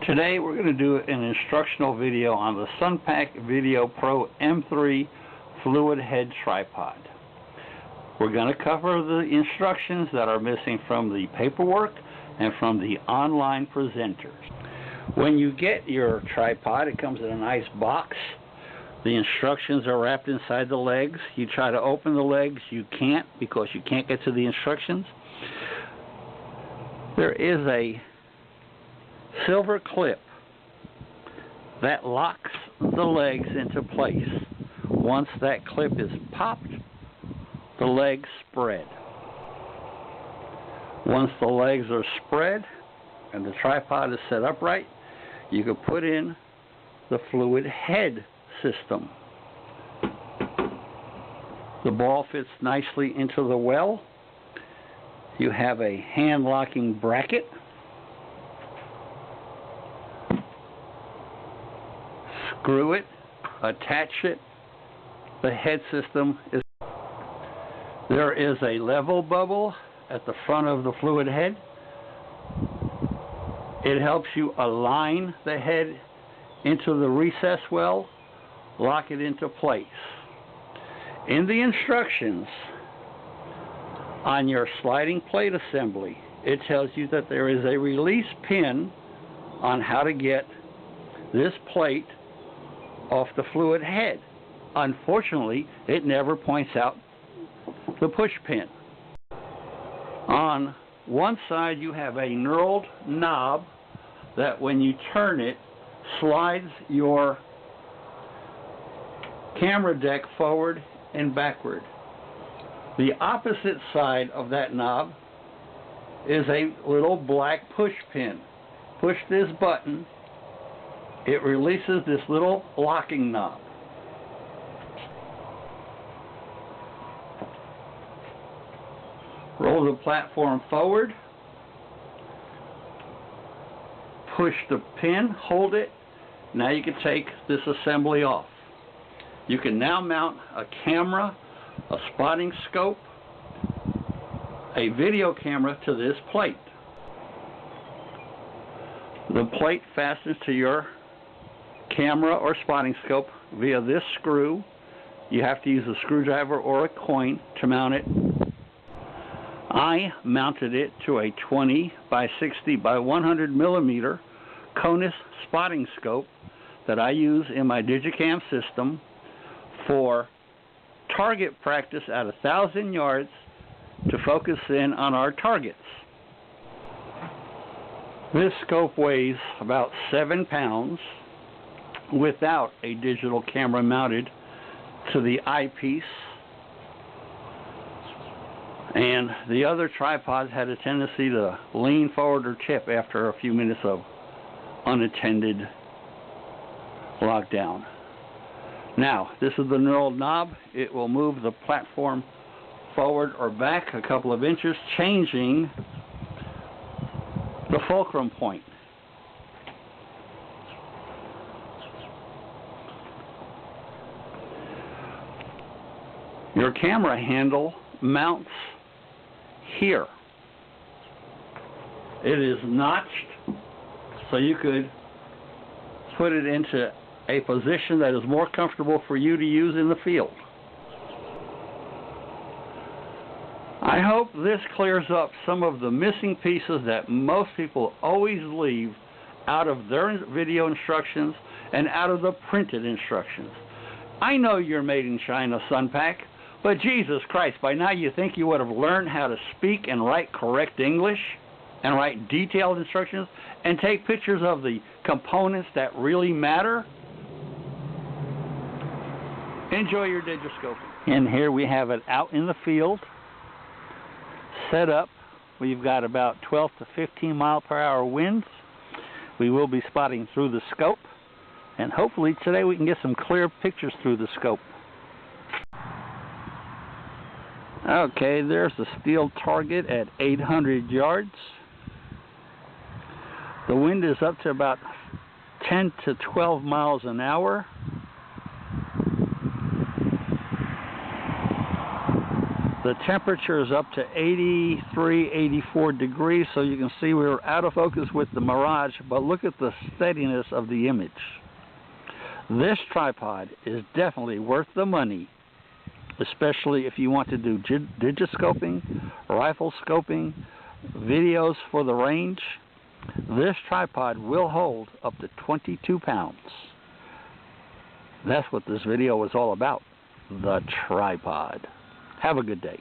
Today we're going to do an instructional video on the SunPak Video Pro M3 fluid head tripod. We're going to cover the instructions that are missing from the paperwork and from the online presenters. When you get your tripod, it comes in a nice box. The instructions are wrapped inside the legs. You try to open the legs, you can't because you can't get to the instructions. There is a silver clip that locks the legs into place. Once that clip is popped, the legs spread. Once the legs are spread and the tripod is set upright, you can put in the fluid head system. The ball fits nicely into the well. You have a hand locking bracket. Screw it, attach it. The head system is. There is a level bubble at the front of the fluid head. It helps you align the head into the recess well, lock it into place. In the instructions on your sliding plate assembly, it tells you that there is a release pin on how to get this plate off the fluid head. Unfortunately, it never points out the push pin. On one side you have a knurled knob that when you turn it slides your camera deck forward and backward. The opposite side of that knob is a little black push pin. Push this button, it releases this little locking knob. Roll the platform forward, push the pin, hold it. Now you can take this assembly off. You can now mount a camera, a spotting scope, a video camera to this plate. The plate fastens to your camera or spotting scope via this screw. You have to use a screwdriver or a coin to mount it. I mounted it to a 20 by 60 by 100 millimeter Konus Spotting scope that I use in my Digicam system for target practice at 1,000 yards to focus in on our targets. This scope weighs about 7 pounds without a digital camera mounted to the eyepiece, and the other tripods had a tendency to lean forward or tip after a few minutes of unattended lockdown. Now, this is the knurled knob. It will move the platform forward or back a couple of inches, changing the fulcrum point. Your camera handle mounts here. It is notched, so you could put it into a position that is more comfortable for you to use in the field. I hope this clears up some of the missing pieces that most people always leave out of their video instructions and out of the printed instructions. I know you're made in China, SunPak, but Jesus Christ, by now you think you would have learned how to speak and write correct English and write detailed instructions and take pictures of the components that really matter? Enjoy your digiscoping. And here we have it out in the field, set up. We've got about 12 to 15 mile per hour winds. We will be spotting through the scope, and hopefully today we can get some clear pictures through the scope. Okay, there's the steel target at 800 yards. The wind is up to about 10 to 12 miles an hour. The temperature is up to 83, 84 degrees, so you can see we're out of focus with the Mirage, but look at the steadiness of the image. This tripod is definitely worth the money, especially if you want to do digiscoping, rifle scoping, videos for the range. This tripod will hold up to 22 pounds. That's what this video was all about, the tripod. Have a good day.